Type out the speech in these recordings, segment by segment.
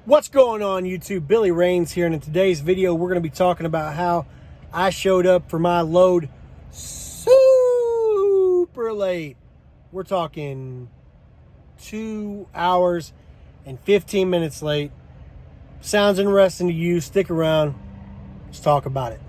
What's going on, YouTube? Billy Rains here, and in today's video we're going to be talking about how I showed up for my load super late. We're talking 2 hours and 15 minutes late. Sounds interesting to you? Stick around. Let's talk about it.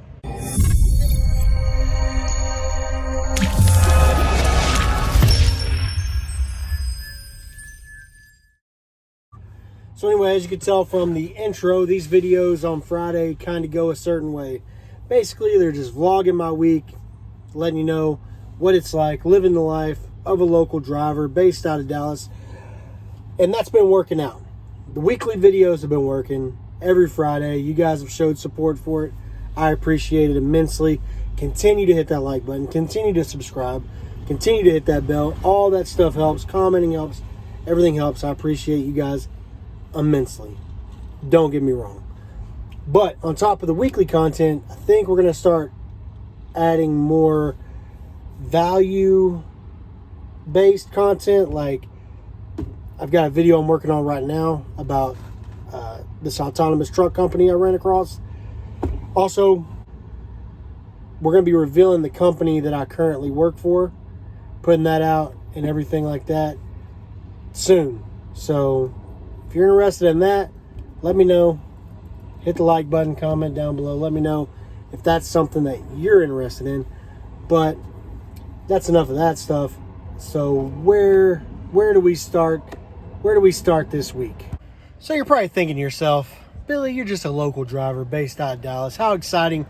So anyway, as you can tell from the intro, these videos on Friday kind of go a certain way. Basically, they're just vlogging my week, letting you know what it's like living the life of a local driver based out of Dallas. And that's been working out. The weekly videos have been working every Friday. You guys have showed support for it. I appreciate it immensely. Continue to hit that like button. Continue to subscribe. Continue to hit that bell. All that stuff helps. Commenting helps. Everything helps. I appreciate you guys immensely. Don't get me wrong. But on top of the weekly content, I think we're going to start adding more value-based content. Like, I've got a video I'm working on right now about this autonomous truck company I ran across. Also, we're going to be revealing the company that I currently work for, putting that out and everything like that soon. So if you're interested in that, let me know. Hit the like button, comment down below. Let me know if that's something that you're interested in. But that's enough of that stuff. So where do we start? Where do we start this week? So you're probably thinking to yourself, Billy, you're just a local driver based out of Dallas. How exciting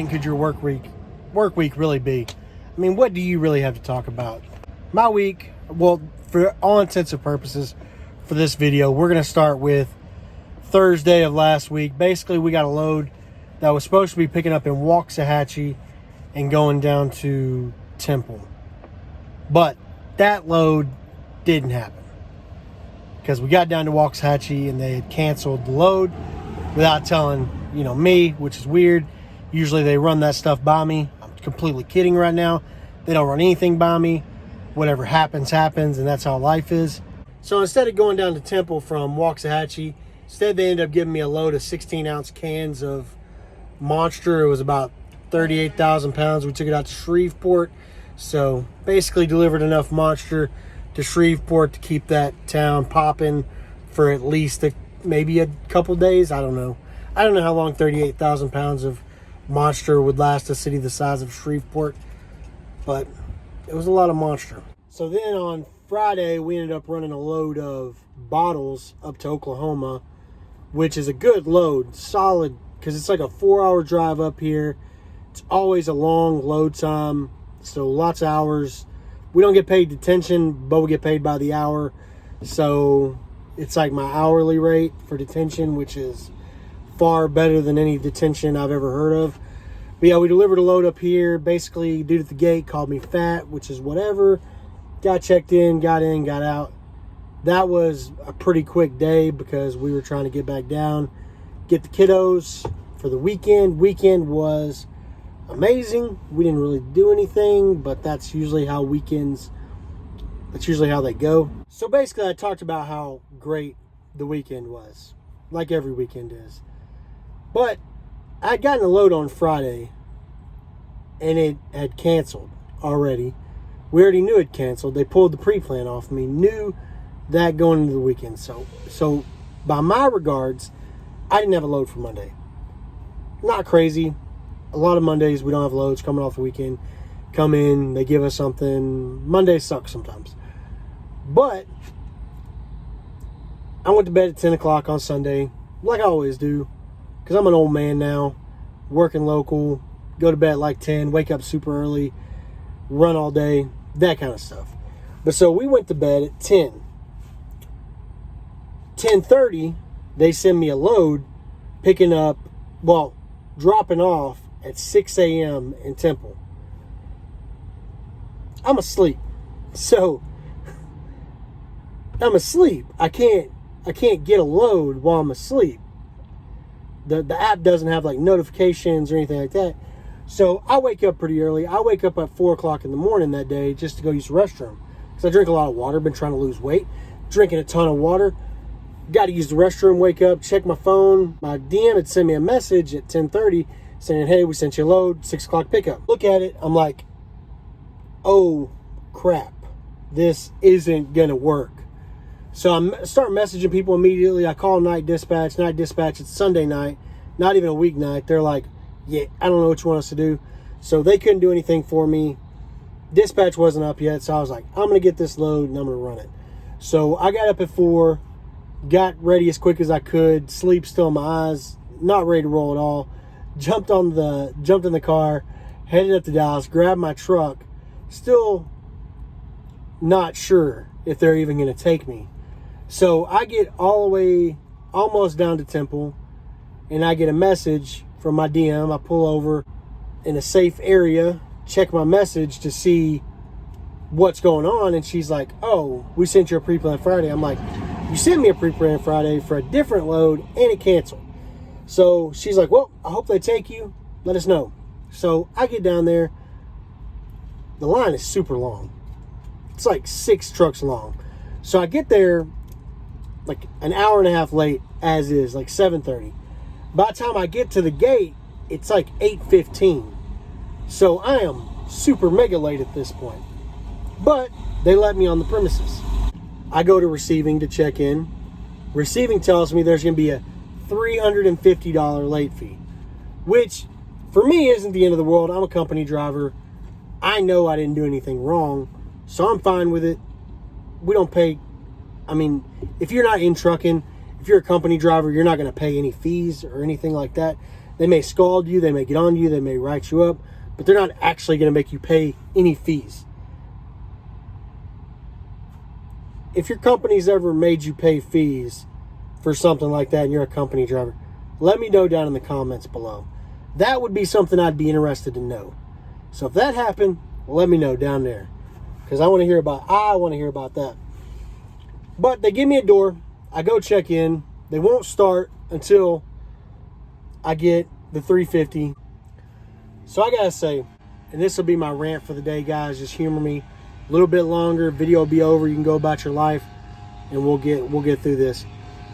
could your work week really be? I mean, what do you really have to talk about? My week, well, for all intents and purposes, for this video, we're going to start with Thursday of last week. Basically, we got a load that was supposed to be picking up in Waxahachie and going down to Temple. But that load didn't happen because we got down to Waxahachie and they had canceled the load without telling, me, which is weird. Usually they run that stuff by me. I'm completely kidding right now. They don't run anything by me. Whatever happens, happens, and that's how life is. So instead of going down to Temple from Waxahachie, instead they ended up giving me a load of 16-ounce cans of Monster. It was about 38,000 pounds. We took it out to Shreveport. So basically delivered enough Monster to Shreveport to keep that town popping for at least maybe a couple days. I don't know. I don't know how long 38,000 pounds of Monster would last a city the size of Shreveport, but it was a lot of Monster. So then on Friday, we ended up running a load of bottles up to Oklahoma, which is a good load, solid, because it's like a 4-hour drive up here. It's always a long load time, so lots of hours. We don't get paid detention, but we get paid by the hour. So it's like my hourly rate for detention, which is far better than any detention I've ever heard of. But yeah, we delivered a load up here. Basically, dude at the gate called me fat, which is whatever. Got checked in, got out. That was a pretty quick day because we were trying to get back down, get the kiddos for the weekend. Weekend was amazing. We didn't really do anything, but that's usually how they go. So basically, I talked about how great the weekend was, like every weekend is. But I had gotten a load on Friday, and it had canceled already. We already knew it canceled. They pulled the pre-plan off me. Knew that going into the weekend. So by my regards, I didn't have a load for Monday. Not crazy. A lot of Mondays we don't have loads coming off the weekend. Come in, they give us something. Mondays suck sometimes. But I went to bed at 10 o'clock on Sunday, like I always do, because I'm an old man now, working local, go to bed at like 10, wake up super early, run all day, that kind of stuff. But so we went to bed at 10. 10:30, they send me a load dropping off at 6 a.m. in Temple. I'm asleep. So I'm asleep. I can't get a load while I'm asleep. The app doesn't have like notifications or anything like that. So I wake up pretty early. I wake up at 4 o'clock in the morning that day just to go use the restroom. Because I drink a lot of water. Been trying to lose weight. Drinking a ton of water. got to use the restroom, wake up, check my phone. My DM had sent me a message at 10:30 saying, hey, we sent you a load, 6 o'clock pickup. Look at it. I'm like, oh, crap. This isn't going to work. So I start messaging people immediately. I call night dispatch. Night dispatch, it's Sunday night, not even a weeknight. They're like, yeah, I don't know what you want us to do. So they couldn't do anything for me. Dispatch wasn't up yet. So I was like, I'm going to get this load and I'm going to run it. So I got up at 4, got ready as quick as I could, sleep still in my eyes, not ready to roll at all. Jumped in the car, headed up to Dallas, grabbed my truck, still not sure if they're even going to take me. So I get all the way almost down to Temple, and I get a message from my DM. I pull over in a safe area, check my message to see what's going on, and she's like, oh, we sent you a pre-planned Friday. I'm like, you sent me a pre-planned Friday for a different load, and it canceled. So she's like, well, I hope they take you. Let us know. So I get down there. The line is super long. It's like 6 trucks long. So I get there like an hour and a half late as is, like 7:30. By the time I get to the gate, it's like 8:15. So I am super mega late at this point. But they let me on the premises. I go to receiving to check in. Receiving tells me there's going to be a $350 late fee, which for me isn't the end of the world. I'm a company driver. I know I didn't do anything wrong, so I'm fine with it. We don't pay. I mean, if you're not in trucking, if you're a company driver, you're not going to pay any fees or anything like that. They may scald you, they may get on you, they may write you up, but they're not actually going to make you pay any fees. If your company's ever made you pay fees for something like that and you're a company driver, let me know down in the comments below. That would be something I'd be interested to know. So if that happened, let me know down there, because I want to hear about that. But they give me a door. I go check in. They won't start until I get the $350. So I gotta say, and this will be my rant for the day, guys. Just humor me a little bit longer. Video will be over. You can go about your life, and we'll get through this.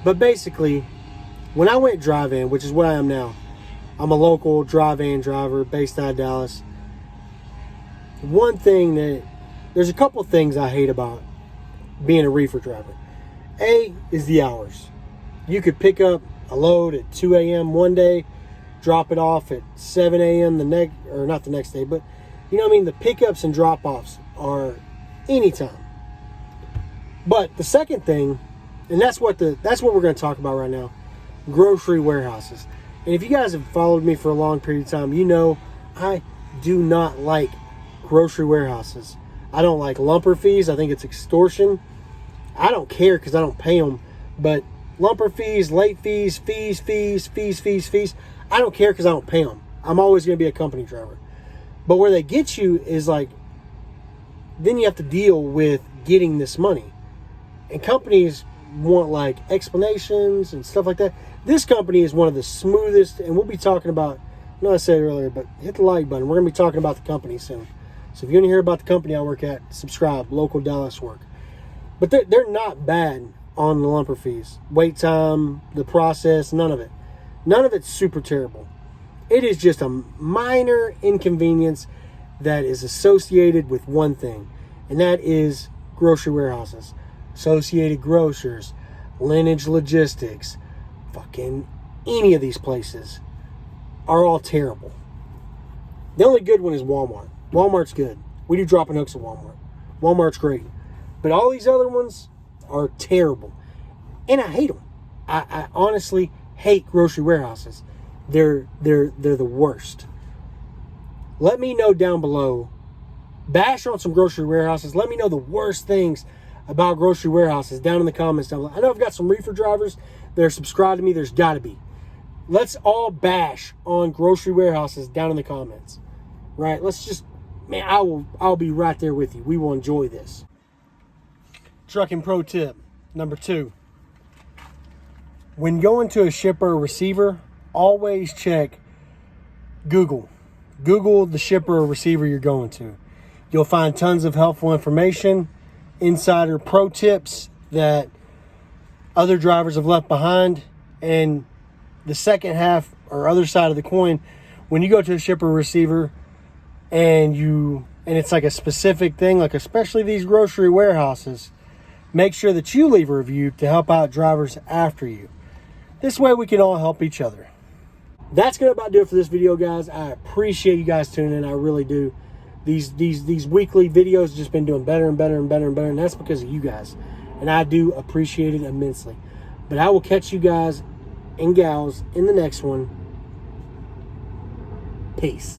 But basically, when I went drive-in, which is what I am now, I'm a local drive-in driver based out of Dallas. There's a couple things I hate about being a reefer driver. A is the hours. You could pick up a load at 2 a.m. one day, drop it off at 7 a.m. not the next day, but you know what I mean? The pickups and drop-offs are anytime. But the second thing, and that's what we're going to talk about right now, grocery warehouses. And if you guys have followed me for a long period of time, you know I do not like grocery warehouses. I don't like lumper fees. I think it's extortion. I don't care because I don't pay them. But lumper fees, late fees, fees. I don't care because I don't pay them. I'm always going to be a company driver. But where they get you is like, then you have to deal with getting this money. And companies want like explanations and stuff like that. This company is one of the smoothest, and we'll be talking about, I know I said it earlier, but hit the like button. We're going to be talking about the company soon. So if you want to hear about the company I work at, subscribe, local Dallas work. But they're not bad on the lumper fees. Wait time, the process, none of it. None of it's super terrible. It is just a minor inconvenience that is associated with one thing, and that is grocery warehouses. Associated Grocers, Lineage Logistics, fucking any of these places are all terrible. The only good one is Walmart. Walmart's good. We do drop and hooks at Walmart. Walmart's great. But all these other ones are terrible. And I hate them. I honestly hate grocery warehouses. They're the worst. Let me know down below. Bash on some grocery warehouses. Let me know the worst things about grocery warehouses down in the comments down below. I know I've got some reefer drivers that are subscribed to me. There's got to be. Let's all bash on grocery warehouses down in the comments. Right? Let's just, man, I'll be right there with you. We will enjoy this. Trucking pro tip number 2. When going to a shipper or receiver, always check Google. Google the shipper or receiver you're going to. You'll find tons of helpful information, insider pro tips that other drivers have left behind. And the second half or other side of the coin, when you go to a shipper receiver and it's like a specific thing, like especially these grocery warehouses, make sure that you leave a review to help out drivers after you. This way we can all help each other. That's going to about do it for this video, guys. I appreciate you guys tuning in. I really do. These weekly videos have just been doing better and better and better and better, and that's because of you guys. And I do appreciate it immensely. But I will catch you guys and gals in the next one. Peace.